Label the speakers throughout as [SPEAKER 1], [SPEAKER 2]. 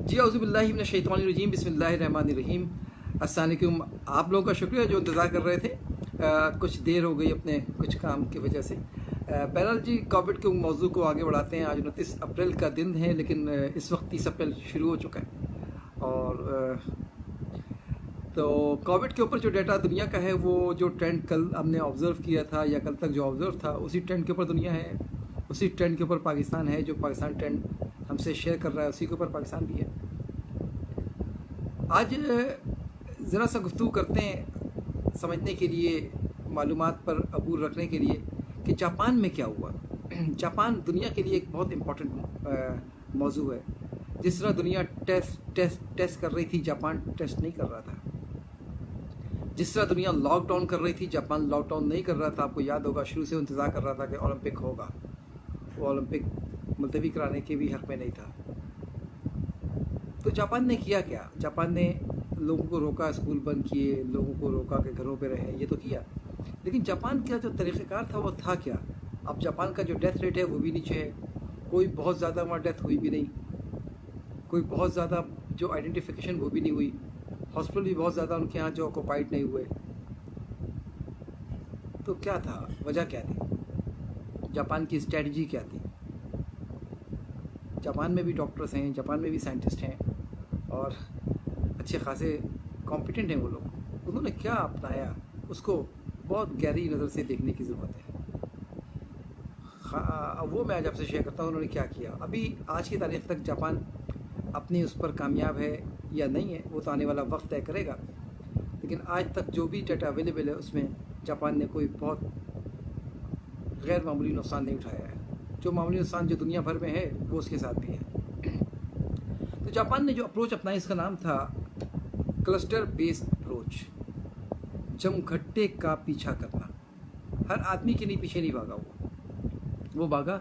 [SPEAKER 1] जी औज़ुबिल्लाहि मिनश्शैतानिर्रजीम बिस्मिल्लाहिर्रहमानिर्रहीम। अस्सलाम वालेकुम। आप लोगों का शुक्रिया जो इंतज़ार कर रहे थे। कुछ देर हो गई अपने कुछ काम की वजह से। बहरहाल जी, कोविड के मौजू को आगे बढ़ाते हैं। आज 29 अप्रैल का दिन है, लेकिन इस वक्त 30 अप्रैल शुरू हो चुका है। और तो कोविड के ऊपर जो डाटा दुनिया का है, वो जो ट्रेंड कल हमने ऑब्ज़र्व किया था या कल तक जो ऑब्ज़र्व था, उसी ट्रेंड के ऊपर दुनिया है, उसी ट्रेंड के ऊपर पाकिस्तान है। जो पाकिस्तान ट्रेंड हमसे शेयर कर रहा है, उसी के ऊपर पाकिस्तान भी है। आज ज़रा सा गुफ्तगू करते हैं समझने के लिए, मालूमात पर अबूर रखने के लिए कि जापान में क्या हुआ। जापान दुनिया के लिए एक बहुत इम्पोर्टेंट मौजू है। जिस तरह दुनिया टेस्ट कर रही थी, जापान टेस्ट नहीं कर रहा था। जिस तरह दुनिया लॉकडाउन कर रही थी, जापान लॉकडाउन नहीं कर रहा था। आपको याद होगा, शुरू से इंतज़ार कर रहा था कि ओलंपिक होगा। वो ओलंपिक मुलतवी कराने के भी हक़ में नहीं था। तो जापान ने किया क्या? जापान ने लोगों को रोका, स्कूल बंद किए, लोगों को रोका कि घरों पे रहें, ये तो किया। लेकिन जापान का जो तरीक़ेकार था वो था क्या? अब जापान का जो डेथ रेट है वो भी नीचे है। कोई बहुत ज़्यादा वहाँ डेथ हुई भी नहीं, कोई बहुत ज़्यादा जो आइडेंटिफिकेशन वो भी नहीं हुई। हॉस्पिटल भी बहुत ज़्यादा उनके यहाँ जो ऑक्यूपाइड नहीं हुए। तो क्या था, वजह क्या थी? जापान की स्ट्रेटजी क्या थी? जापान में भी डॉक्टर्स हैं, जापान में भी साइंटिस्ट हैं और अच्छे खासे कॉम्पिटेंट हैं वो लोग। उन्होंने क्या अपनाया, उसको बहुत गहरी नज़र से देखने की ज़रूरत है। वो मैं आज आपसे शेयर करता हूँ उन्होंने क्या किया। अभी आज की तारीख़ तक जापान अपनी उस पर कामयाब है या नहीं है, वो तो आने वाला वक्त तय करेगा। लेकिन आज तक जो भी डाटा अवेलेबल है, उसमें जापान ने कोई बहुत गैर मामूली नुकसान नहीं उठाया है। जो मामूली नुकसान जो दुनिया भर में है, वो उसके साथ भी है। तो जापान ने जो अप्रोच अपनाया, इसका नाम था क्लस्टर बेस्ड अप्रोच। जमघट्टे का पीछा करना। हर आदमी के लिए पीछे नहीं भागा वो भागा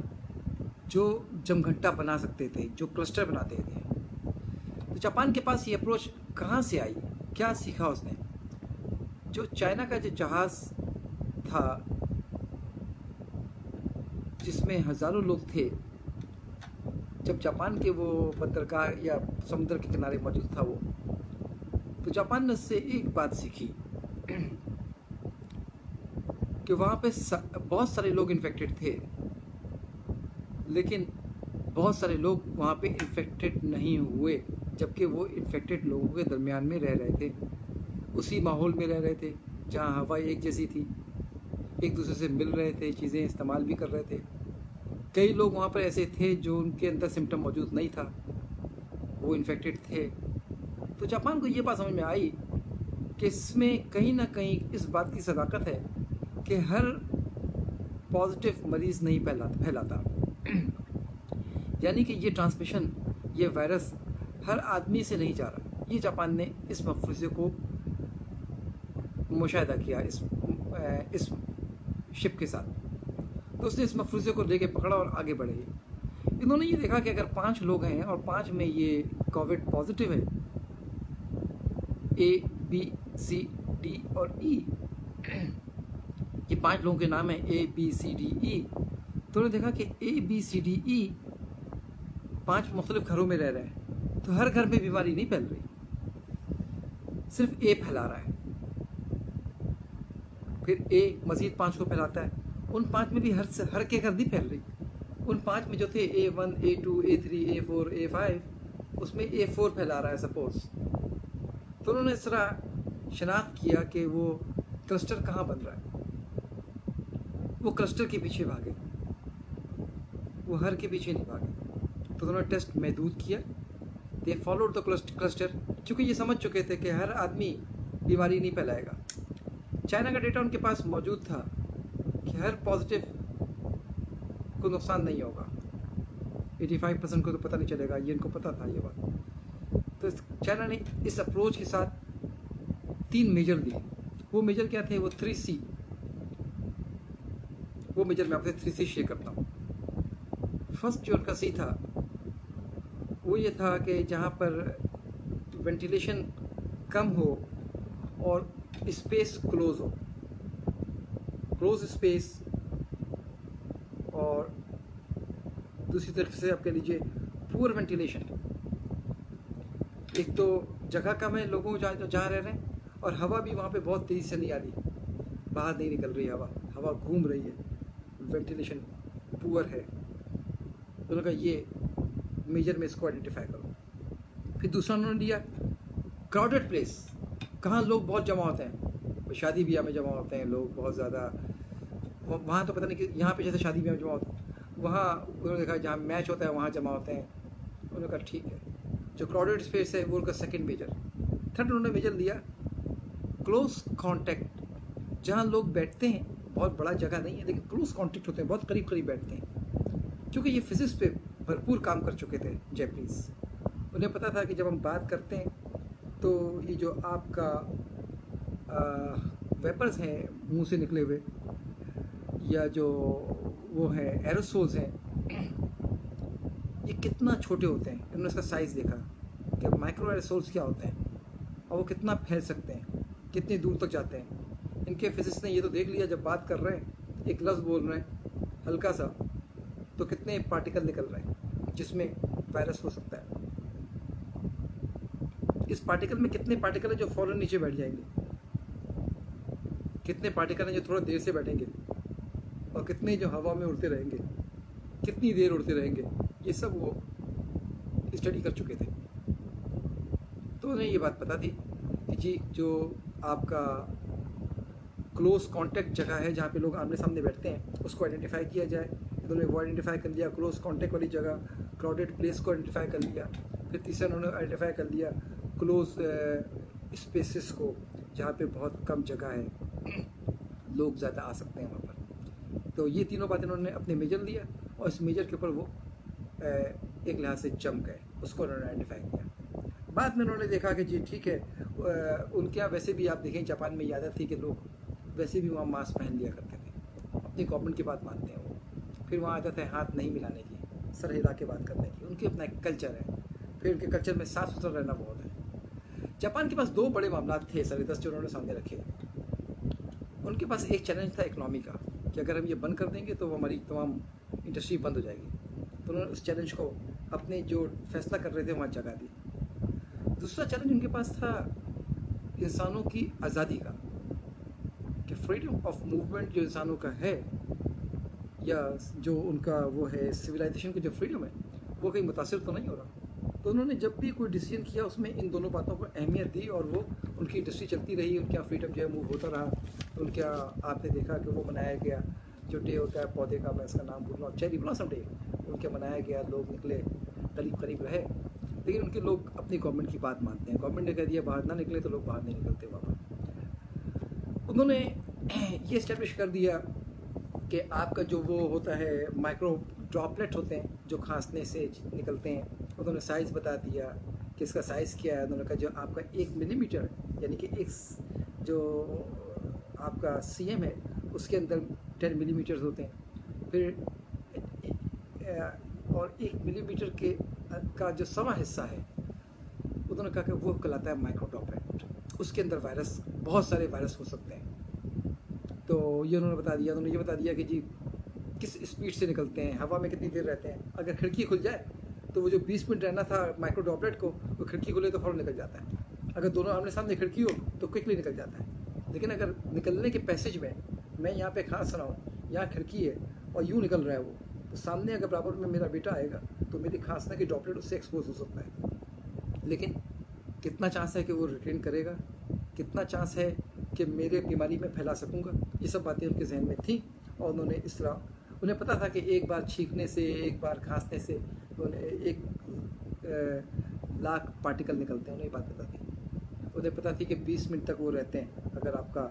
[SPEAKER 1] जो जमघट्टा बना सकते थे, जो क्लस्टर बनाते थे। तो जापान के पास ये अप्रोच कहाँ से आई, क्या सीखा उसने? जो चाइना का जो जहाज़ था जिसमें हज़ारों लोग थे, जब जापान के वो बंदरगाह या समुद्र के किनारे मौजूद था वो, तो जापान ने उससे एक बात सीखी कि वहाँ पे बहुत सारे लोग इन्फेक्टेड थे, लेकिन बहुत सारे लोग वहाँ पे इन्फेक्टेड नहीं हुए, जबकि वो इन्फेक्टेड लोगों के दरमियान में रह रहे थे, उसी माहौल में रह रहे थे जहाँ हवा एक जैसी थी, एक दूसरे से मिल रहे थे, चीज़ें इस्तेमाल भी कर रहे थे। कई लोग वहाँ पर ऐसे थे जो उनके अंदर सिम्टम मौजूद नहीं था, वो इन्फेक्टेड थे। तो जापान को ये बात समझ में आई कि इसमें कहीं ना कहीं इस बात की सदाकत है कि हर पॉजिटिव मरीज़ नहीं फैलाता। यानी कि ये ट्रांसमिशन, ये वायरस हर आदमी से नहीं जा रहा। ये जापान ने इस मफरूज़े को मुशाहिदा किया इस शिप के साथ। तो उसने इस मफरूज़े को लेके पकड़ा और आगे बढ़े। इन्होंने ये देखा कि अगर 5 लोग हैं और 5 में ये कोविड पॉजिटिव है, A, B, C, D और E, ये 5 लोगों के नाम है A, B, C, D, E। तो उन्होंने देखा कि A, B, C, D, E 5 मुख्तलिफ घरों में रह रहे हैं, तो हर घर में बीमारी नहीं फैल रही, सिर्फ A फैला रहा है। फिर A मज़ीद 5 को फैलाता है, उन 5 में भी हर के घर नहीं फैल रही। उन 5 में जो थे A1, A2, A3, A4, A5, उसमें A4 फैला रहा है सपोज। तो उन्होंने इस तरह शनाख्त किया कि वो क्लस्टर कहाँ बन रहा है। वो क्लस्टर के पीछे भागे, वो हर के पीछे नहीं भागे। तो उन्होंने टेस्ट महदूद किया। दे फॉलोड द क्लस्टर, क्योंकि ये समझ चुके थे कि हर आदमी बीमारी नहीं फैलाएगा। चाइना का डेटा उनके पास मौजूद था कि हर पॉजिटिव को नुकसान नहीं होगा, 85% को तो पता नहीं चलेगा, ये इनको पता था ये बात। तो चाइना ने इस अप्रोच के साथ 3 मेजर दिए। वो मेजर क्या थे? वो 3C। वो मेजर मैं आपसे 3C शेयर करता हूँ। फर्स्ट जो उनका C था वो ये था कि जहाँ पर वेंटिलेशन कम हो और स्पेस क्लोज हो, क्लोज स्पेस, और दूसरी तरफ से आप कह लीजिए पुअर वेंटिलेशन। एक तो जगह कम है लोगों को जहाँ रह रहे हैं, और हवा भी वहाँ पे बहुत तेज़ी से नहीं आ रही, बाहर नहीं निकल रही हवा, हवा घूम रही है, वेंटिलेशन पुअर है। उन्होंने कहा ये मेजर में इसको आइडेंटिफाई करो। फिर दूसरा उन्होंने लिया क्राउडेड प्लेस, कहाँ लोग बहुत जमा होते हैं, शादी ब्याह में जमा होते हैं लोग बहुत ज़्यादा, वहाँ तो पता नहीं कि यहाँ पे जैसे शादी ब्याह में जमा होते हैं, वहाँ उन्होंने देखा जहाँ मैच होता है वहाँ जमा होते हैं। उन्होंने कहा ठीक है, जो क्राउडेड स्पेस है वो उनका सेकंड मेजर। थर्ड उन्होंने मेजर लिया क्लोज कॉन्टैक्ट, जहाँ लोग बैठते हैं, बहुत बड़ा जगह नहीं है लेकिन क्लोज कॉन्टैक्ट होते हैं, बहुत करीब करीब बैठते हैं। क्योंकि ये फिजिक्स पे भरपूर काम कर चुके थे जैपनीज़, उन्हें पता था कि जब हम बात करते हैं तो ये जो आपका वेपर्स हैं मुंह से निकले हुए, या जो वो है एरोसोल्स हैं, ये कितना छोटे होते हैं। इन्होंने इसका साइज़ देखा कि माइक्रो एरोसोल्स क्या होते हैं और वो कितना फैल सकते हैं, कितनी दूर तक जाते हैं। इनके फिजिक्स ने ये तो देख लिया, जब बात कर रहे हैं एक लफ्ज़ बोल रहे हैं हल्का सा, तो कितने पार्टिकल निकल रहे हैं जिसमें वायरस हो सकता है। इस पार्टिकल में कितने पार्टिकल हैं जो फौरन नीचे बैठ जाएंगे, कितने पार्टिकल हैं जो थोड़ा देर से बैठेंगे, और कितने जो हवा में उड़ते रहेंगे, कितनी देर उड़ते रहेंगे, ये सब वो स्टडी कर चुके थे। तो उन्हें ये बात पता थी कि जी जो आपका क्लोज कांटेक्ट जगह है जहाँ पे लोग आमने सामने बैठते हैं उसको आइडेंटिफाई किया जाए। उन्होंने वो आइडेंटिफाई कर लिया, क्लोज कांटेक्ट वाली जगह, क्राउडेड प्लेस को आइडेंटिफाई कर लिया। फिर तीसरा उन्होंने आइडेंटिफाई कर लिया क्लोज स्पेसेस को, जहाँ पे बहुत कम जगह है, लोग ज़्यादा आ सकते हैं वहाँ पर। तो ये तीनों बातें उन्होंने अपने मेजर लिया, और इस मेजर के ऊपर वो एक लिहाज से जम गए, उसको उन्होंने आइडेंटिफाई किया। बाद में उन्होंने देखा कि जी ठीक है, उनके यहाँ वैसे भी आप देखें जापान में ये आदत थी कि लोग वैसे भी वहाँ मास्क पहन लिया करते थे, अपनी गवर्नमेंट की बात मानते हैं वो। फिर वहाँ आदत है हाथ नहीं मिलाने की, सर हिला के बात करने की, उनकी अपना एक कल्चर है। फिर उनके कल्चर में साफ सुथरा रहना बहुत है। जापान के पास दो बड़े मामला थे सरिदस जो उन्होंने सामने रखे। उनके पास एक चैलेंज था इकनॉमी का, कि अगर हम ये बंद कर देंगे तो हमारी तमाम इंडस्ट्री बंद हो जाएगी। तो उन्होंने उस चैलेंज को अपने जो फैसला कर रहे थे वहाँ जगह दी। दूसरा चैलेंज उनके पास था इंसानों की आज़ादी का, कि फ्रीडम ऑफ मूवमेंट जो इंसानों का है, या जो उनका वो है सिविलाइजेशन की जो फ्रीडम है, वो कहीं मुतासिर तो नहीं हो रहा। तो उन्होंने जब भी कोई डिसीजन किया उसमें इन दोनों बातों को अहमियत दी, और वो उनकी इंडस्ट्री चलती रही, उनके यहाँ फ्रीडम जो है मूव होता रहा। उनके यहाँ आपने देखा कि वो मनाया गया, जो डे होता है पौधे का, मैं इसका नाम भूल रहा हूँ, चेरी ब्लॉसम डे, उनके मनाया गया, लोग निकले, करीब करीब रहे। लेकिन उनके लोग अपनी गवर्नमेंट की बात मानते हैं, गवर्नमेंट ने कह दिया बाहर ना निकले तो लोग बाहर नहीं निकलते वहाँ पर। उन्होंने ये इस्टेब्लिश कर दिया कि आपका जो वो होता है माइक्रो ड्रॉपलेट होते हैं जो खांसने से निकलते हैं, उन्होंने साइज़ बता दिया कि इसका साइज़ क्या है। उन्होंने कहा जो आपका 1 मिलीमीटर यानी कि एक जो आपका सीएम है उसके अंदर 10 मिलीमीटर होते हैं। फिर और 1 मिलीमीटर के का जो सवा हिस्सा है उन्होंने कहा कि वो कहलाता है माइक्रो ड्रॉपलेट, उसके अंदर वायरस, बहुत सारे वायरस हो सकते हैं। तो ये उन्होंने बता दिया। उन्होंने ये बता दिया कि जी किस स्पीड से निकलते हैं, हवा में कितनी देर रहते हैं। अगर खिड़की खुल जाए तो वो जो 20 मिनट रहना था माइक्रो ड्रॉपलेट को, वो खिड़की खुले तो फ़ौरन निकल जाता है। अगर दोनों आमने सामने खिड़की हो तो क्विकली निकल जाता है। लेकिन अगर निकलने के पैसेज में मैं यहाँ पे खांस रहा हूँ, यहाँ खिड़की है और यूँ निकल रहा है वो, तो सामने अगर बराबर में मेरा बेटा आएगा तो मेरी खांसने की ड्रॉपलेट उससे एक्सपोज हो सकता है। लेकिन कितना चांस है कि वो रिटेन करेगा, कितना चांस है कि मेरे बीमारी में फैला सकूँगा, ये सब बातें उनके जहन में थी। और उन्होंने इस तरह, उन्हें पता था कि एक बार छींकने से, एक बार खांसने से उन्हें 1 लाख पार्टिकल निकलते हैं, उन्हें बात पता थी। उन्हें पता थी कि 20 मिनट तक वो रहते हैं अगर आपका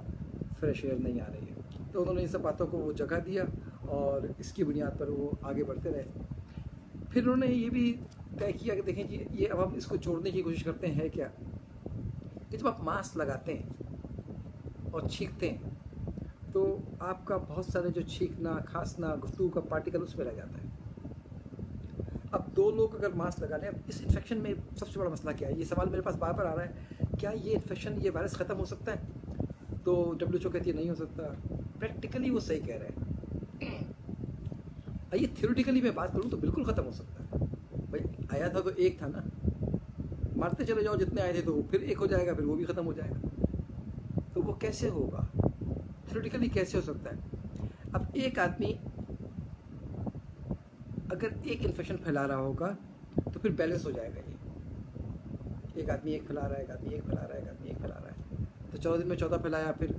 [SPEAKER 1] फ्रेश एयर नहीं आ रही है। तो उन्होंने इन सब बातों को वो जगह दिया और इसकी बुनियाद पर वो आगे बढ़ते रहे। फिर उन्होंने ये भी तय किया कि देखें जी ये अब हम इसको जोड़ने की कोशिश करते हैं क्या, कि जब आप मास्क लगाते हैं और छींकते हैं तो आपका बहुत सारे जो छींकना, खांसना, गुफ्तगू का पार्टिकल उसमें रह जाता है। अब 2 लोग अगर मास्क लगा लें, अब इस इन्फेक्शन में सबसे बड़ा मसला क्या है, ये सवाल मेरे पास बार बार आ रहा है, क्या ये इन्फेक्शन, ये वायरस ख़त्म हो सकता है? तो WHO कहती है नहीं हो सकता। प्रैक्टिकली वो सही कह रहे हैं। आइए थ्योरेटिकली मैं बात करूँ तो बिल्कुल ख़त्म हो सकता है। भाई आया था तो एक था ना, मारते चले जाओ जितने आए थे, तो फिर एक हो जाएगा, फिर वो भी ख़त्म हो जाएगा। तो वो कैसे होगा, थ्योरेटिकली कैसे हो सकता है? अब एक आदमी अगर एक इन्फेक्शन फैला रहा होगा तो फिर बैलेंस हो जाएगा ये। एक आदमी एक फैला रहा है, एक आदमी एक फैला रहा है, एक आदमी एक फैला रहा है, तो 14 दिन में 14 फैलाया, फिर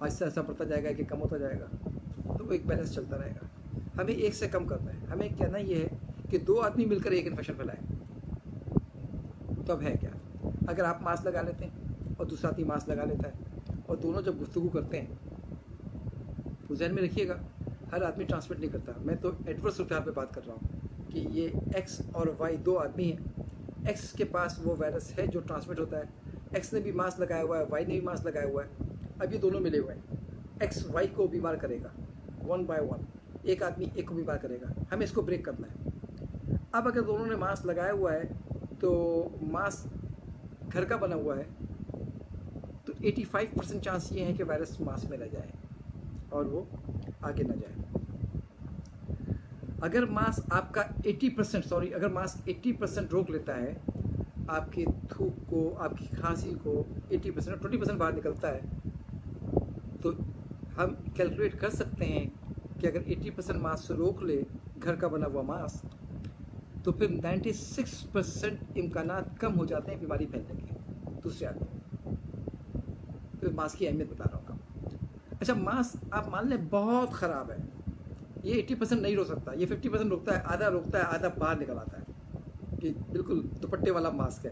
[SPEAKER 1] आहिस्ता आहिस्ता बढ़ता जाएगा कि कम होता जाएगा, तो वो एक बैलेंस चलता रहेगा। हमें एक से कम करना है। हमें कहना ये है कि 2 आदमी मिलकर एक इन्फेक्शन फैलाए, तो अब है क्या? अगर आप मास्क लगा लेते हैं और दूसरा आदमी मास्क लगा लेता है और दोनों जब गुफ्तगू करते हैं, तो ध्यान में रखिएगा हर आदमी ट्रांसमिट नहीं करता। मैं तो एडवर्स सूरत पे बात कर रहा हूँ कि ये एक्स और वाई 2 आदमी हैं। एक्स के पास वो वायरस है जो ट्रांसमिट होता है, एक्स ने भी मास्क लगाया हुआ है, वाई ने भी मास्क लगाया हुआ है, अब ये दोनों मिले हुए हैं। एक्स वाई को बीमार करेगा 1 बाय 1, एक आदमी एक को बीमार करेगा। हमें इसको ब्रेक करना है। अब अगर दोनों ने मास्क लगाया हुआ है तो मास्क घर का बना हुआ है, तो 85% चांस ये है कि वायरस मास्क में रह जाए और वो आगे ना जाए। अगर मास्क आपका 80% रोक लेता है, आपके थूक को, आपकी खांसी को 80% 20% बाहर निकलता है, तो हम कैलकुलेट कर सकते हैं कि अगर 80% मास्क रोक ले घर का बना हुआ मास्क, तो फिर 96% इम्कानात कम हो जाते हैं बीमारी फैलने के दूसरे आदमी। तो मास्क की अहमियत बता रहा हूँ। अच्छा, मास्क आप मान लें बहुत ख़राब है, ये 80% नहीं रोक सकता, ये 50% रोकता है, आधा रोकता है, आधा बाहर निकल आता है कि बिल्कुल दुपट्टे वाला मास्क है,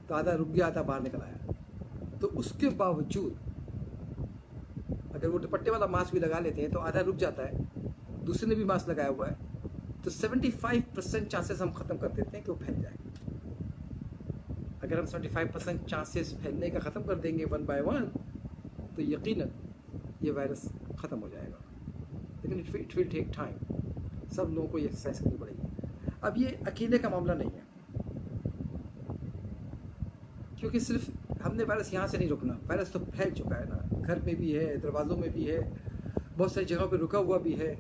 [SPEAKER 1] तो आधा रुक गया, आधा बाहर निकल आया। तो उसके बावजूद अगर वो दुपट्टे वाला मास्क भी लगा लेते हैं तो आधा रुक जाता है, दूसरे ने भी मास्क लगाया हुआ है, तो 75% चांसेस हम ख़त्म कर देते हैं कि वो फैल जाए। अगर हम 75% चांसेस फैलने का ख़त्म कर देंगे 1 बाय 1, तो यकीनन ये वायरस ख़त्म हो जाएगा। लेकिन इट विल टेक टाइम। सब लोगों को ये एक्सरसाइज करनी पड़ेगी। अब ये अकेले का मामला नहीं है, क्योंकि सिर्फ हमने वायरस यहाँ से नहीं रोकना, वायरस तो फैल चुका है ना, घर में भी है, दरवाज़ों में भी है, बहुत सारी जगहों पे रुका हुआ भी है।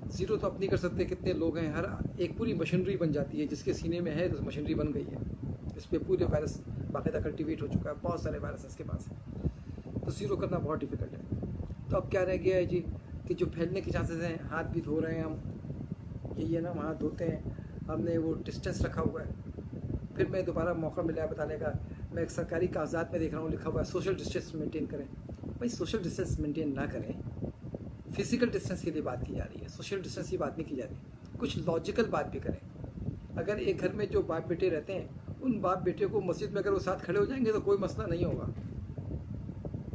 [SPEAKER 1] ज़ीरो तो अपनी कर सकते कितने लोग हैं, हर एक पूरी मशीनरी बन जाती है, जिसके सीने में है तो मशीनरी बन गई है, इस पर पूरे वायरस बाकायदा कल्टिवेट हो चुका है, बहुत सारे वायरस इसके पास है, तो ज़ीरो करना बहुत डिफिकल्ट है। तो अब क्या रह गया है जी कि जो फैलने के चांसेस हैं, हाथ भी धो रहे हैं हम, यही है ना, हम हाथ धोते हैं, हमने वो डिस्टेंस रखा हुआ है। फिर मैं दोबारा मौका मिला है बताने का, मैं एक सरकारी कागजात में देख रहा हूँ लिखा हुआ है सोशल डिस्टेंस मेंटेन करें। भाई सोशल डिस्टेंस मेंटेन ना करें, फिजिकल डिस्टेंस के लिए बात की जा रही है, सोशल डिस्टेंस की बात नहीं की जा रही। कुछ लॉजिकल बात भी करें। अगर एक घर में जो बाप बेटे रहते हैं, उन बाप बेटे को मस्जिद में अगर वो साथ खड़े हो जाएंगे तो कोई मसला नहीं होगा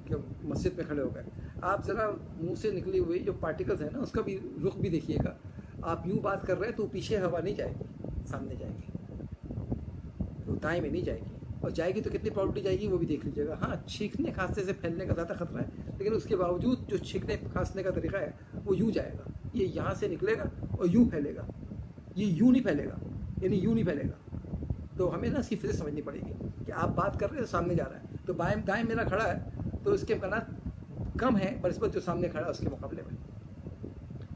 [SPEAKER 1] कि मस्जिद में खड़े हो गए। आप ज़रा मुंह से निकली हुई जो पार्टिकल्स हैं ना, उसका भी रुख भी देखिएगा। आप यूँ बात कर रहे हैं तो पीछे हवा नहीं जाएगी, सामने जाएगी, तो दाएँ में नहीं जाएगी, और जाएगी तो कितनी प्रॉबिलिटी जाएगी वो भी देख लीजिएगा। हाँ, छींकने खांसने से फैलने का ज़्यादा खतरा है, लेकिन उसके बावजूद जो छींकने खांसने का तरीका है वो यूँ जाएगा, ये यहाँ से निकलेगा और यूँ फैलेगा, ये यूँ नहीं फैलेगा, यानी यूँ नहीं फैलेगा। तो हमें ना इसकी फिजिक्स समझनी पड़ेगी कि आप बात कर रहे हैं तो सामने जा रहा है, तो बाएं दाएं मेरा खड़ा है तो इसके इम्कानात कम है बनिस्बत जो सामने खड़ा है उसके मुकाबले में।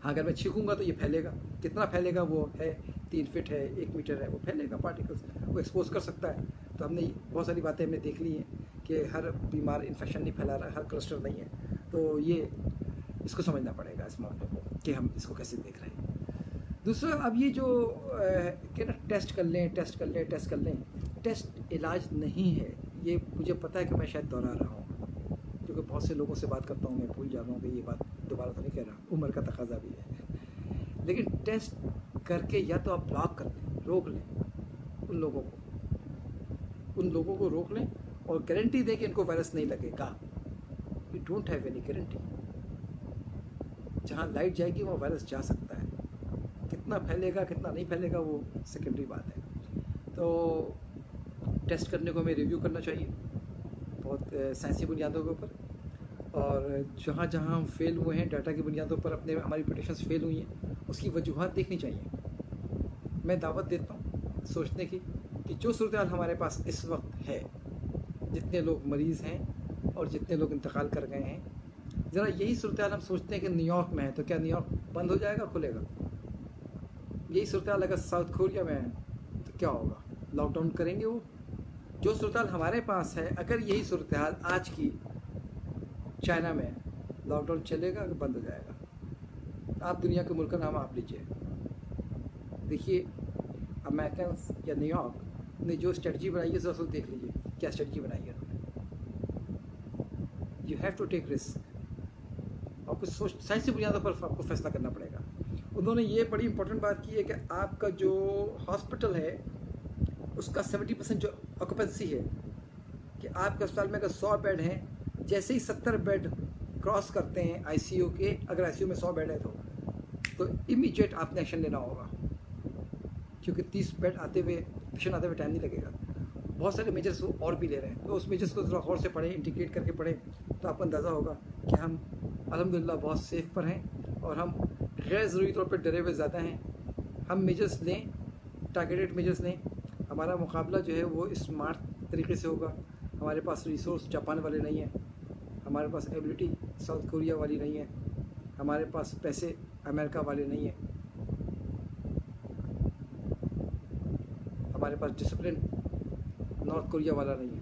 [SPEAKER 1] हाँ, अगर मैं छींकूंगा तो ये फैलेगा, कितना फैलेगा वो है, 3 फीट है, 1 मीटर है, वो फैलेगा, पार्टिकल्स वो एक्सपोज कर सकता है। तो हमने बहुत सारी बातें हमने देख ली हैं कि हर बीमार इन्फेक्शन नहीं फैला रहा, हर क्लस्टर नहीं है, तो ये इसको समझना पड़ेगा इस मामले को कि हम इसको कैसे देख रहे हैं। दूसरा, अब ये जो कि ना टेस्ट कर लें, टेस्ट कर लें, टेस्ट कर लें, टेस्ट इलाज नहीं है। ये मुझे पता है कि मैं शायद दोहरा रहा हूँ, क्योंकि बहुत से लोगों से बात करता हूँ, मैं भूल जा रहा हूँ कि ये बात दोबारा तो नहीं कह रहा, उम्र का तकाजा भी है। लेकिन टेस्ट करके या तो आप ब्लॉक कर लें, रोक लें उन लोगों को रोक लें और गारंटी दें कि इनको वायरस नहीं लगेगा। You don't have any guarantee. जहाँ लाइट जाएगी वहाँ वायरस जा सकता है, कितना फैलेगा कितना नहीं फैलेगा वो सेकेंडरी बात है। तो टेस्ट करने को हमें रिव्यू करना चाहिए बहुत साइंसी बुनियादों के ऊपर, और जहाँ जहाँ हम फेल हुए हैं डाटा की बुनियादों पर, अपने हमारी प्रेडिक्शंस फेल हुई हैं, उसकी वजूहत देखनी चाहिए। मैं दावत देता हूँ सोचने की कि जो सूरत हाल हमारे पास इस वक्त है, जितने लोग मरीज़ हैं और जितने लोग इंतकाल कर गए हैं, ज़रा यही सूरत हाल हम सोचते हैं कि न्यूयॉर्क में है तो क्या न्यूयॉर्क बंद हो जाएगा, खुलेगा? यही सूरत हाल अगर साउथ कोरिया में है तो क्या होगा? लॉकडाउन करेंगे वो। जो सूरत हाल हमारे पास है, अगर यही सूरत हाल आज की चाइना में, लॉकडाउन चलेगा कि बंद हो जाएगा? आप दुनिया के मुल्क का नाम आप लीजिए, देखिए अमेरिकन या न्यूयॉर्क ने जो स्ट्रेटजी बनाई है ज़रा देख लीजिए क्या स्ट्रेटजी बनाई है उन्होंने। You have to take risk, और कुछ सोच साइंसी बुनियादों पर आपको फैसला करना पड़ेगा। उन्होंने ये बड़ी इंपॉर्टेंट बात की है कि आपका जो हॉस्पिटल है उसका 70% जो ऑक्यूपेंसी है, कि आपके अस्पताल में अगर 100 बेड हैं, जैसे ही 70 बेड क्रॉस करते हैं आईसीयू के, अगर आईसीयू में 100 बेड है तो इमीडिएट आपने एक्शन लेना होगा, क्योंकि 30 बेड आते हुए पेशेंट आते हुए टाइम नहीं लगेगा। बहुत सारे मेजर्स और भी ले रहे हैं, तो उस मेजर्स को थोड़ा गौर से पढ़ें, इंटीग्रेट करके पढ़ें, तो आपको अंदाज़ा होगा कि हम अल्हम्दुलिल्लाह बहुत सेफ पर हैं और हम गैर ज़रूरी तौर पर डरे हुए ज़्यादा हैं। हम मेजर्स लें, टारगेटेड मेजर्स लें। हमारा मुकाबला जो है वो स्मार्ट तरीके से होगा। हमारे पास रिसोर्स जापान वाले नहीं हैं, हमारे पास एबिलिटी साउथ कोरिया वाली नहीं है, हमारे पास पैसे अमेरिका वाले नहीं हैं, हमारे पास डिसिप्लिन नॉर्थ कोरिया वाला नहीं है।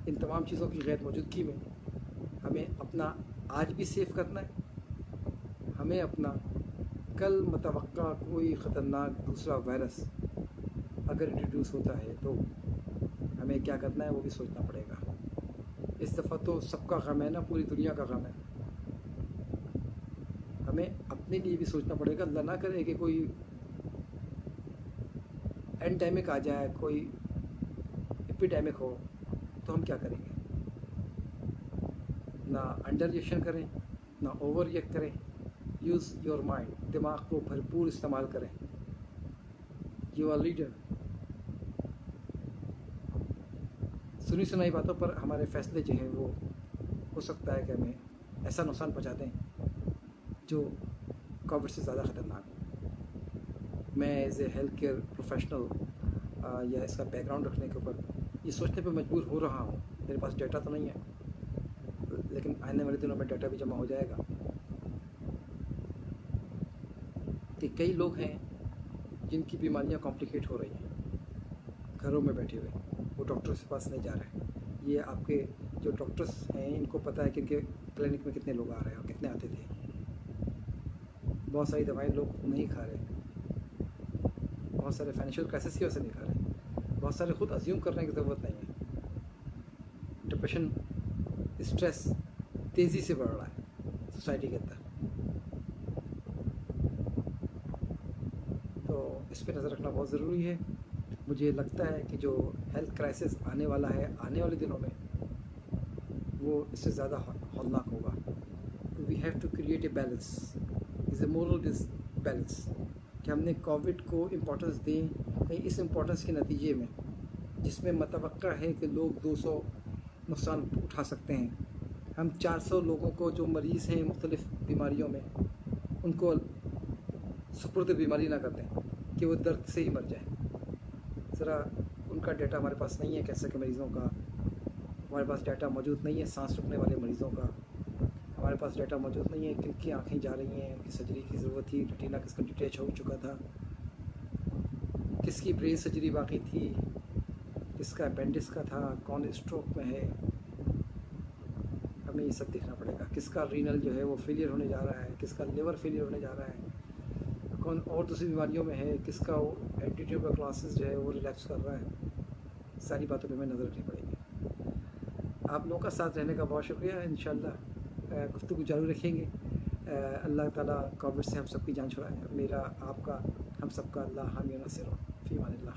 [SPEAKER 1] इन तमाम चीज़ों की गैर मौजूदगी में हमें अपना आज भी सेफ करना है। हमें अपना कल मतवक्का कोई ख़तरनाक दूसरा वायरस अगर इंट्रोड्यूस होता है तो हमें क्या करना है वो भी सोचना पड़ेगा। इस दफ़ा तो सबका गम है ना, पूरी दुनिया का गम है। हमें अपने लिए भी सोचना पड़ेगा। अल्लाह ना करे कि कोई एंडेमिक आ जाए, कोई एपिडेमिक हो, तो हम क्या करेंगे? ना अंडर रिएक्शन करें, ना ओवर रिएक्ट करें। यूज़ योर माइंड, दिमाग को भरपूर इस्तेमाल करें। You are leader. सुनी सुनाई बातों पर हमारे फैसले जो हैं वो हो सकता है कि हमें ऐसा नुकसान पहुंचा दें जो कोविड से ज़्यादा ख़तरनाक हो। मैं as a health care professional या इसका बैकग्राउंड रखने के ऊपर ये सोचने पर मजबूर हो रहा हूँ। मेरे पास डेटा तो नहीं है, लेकिन आने वाले दिनों में डाटा भी जमा हो जाएगा कि कई लोग हैं जिनकी बीमारियां कॉम्प्लिकेट हो रही हैं, घरों में बैठे हुए, वो डॉक्टर्स के पास नहीं जा रहे हैं। ये आपके जो डॉक्टर्स हैं इनको पता है कि इनके क्लिनिक में कितने लोग आ रहे हैं और कितने आते थे। बहुत सारी दवाएं लोग नहीं खा रहे, बहुत सारे फाइनेंशियल क्राइसिस की वजह से नहीं खा रहे, बहुत सारे खुद अज्यूम करने की ज़रूरत नहीं है। डिप्रेशन, स्ट्रेस तेज़ी से बढ़ रहा है सोसाइटी के अंदर, तो इस पर नज़र रखना बहुत ज़रूरी है। मुझे लगता है कि जो हेल्थ क्राइसिस आने वाला है आने वाले दिनों में, वो इससे ज़्यादा हौलनाक होगा। We have to create a balance, is a moral balance, कि हमने कोविड को इम्पोर्टेंस दें। कहीं इस इम्पोर्टेंस के नतीजे में, जिसमें मतवक्का है कि लोग 200 नुकसान उठा सकते हैं, हम 400 लोगों को जो मरीज़ हैं मुख्तलिफ़ बीमारियों में, उनको सुपुर्द बीमारी ना कर दें कि वो दर्द से ही मर जाए। ज़रा उनका डाटा हमारे पास नहीं है, कैंसर के मरीज़ों का हमारे पास डाटा मौजूद नहीं है, सांस रुकने वाले मरीज़ों का हमारे पास डाटा मौजूद नहीं है, किनकी आँखें जा रही हैं, उनकी सर्जरी की ज़रूरत थी, रेटिना किसका डिटैच हो चुका था, किसकी ब्रेन सर्जरी बाकी थी, किसका अपेंडिक्स का था, कौन स्ट्रोक में है। हमें ये सब देखना पड़ेगा। किसका रीनल जो है वो फेलियर होने जा रहा है, किसका लिवर फेलियर होने जा रहा है, कौन और दूसरी बीमारियों में है, किसका वो एंटीट्यूबर क्लासेस जो है वो रिलैप्स कर रहा है। सारी बातों पे हमें नज़र रखनी पड़ेगी। आप लोगों का साथ रहने का बहुत शुक्रिया। इंशाल्लाह गुफ्तगू जारी रखेंगे। अल्लाह ताला कोविड से हम सबकी जान छुड़ाए। मेरा, आपका, हम सबका अल्लाह हामी व नासिर। फ़ी अमानिल्लाह।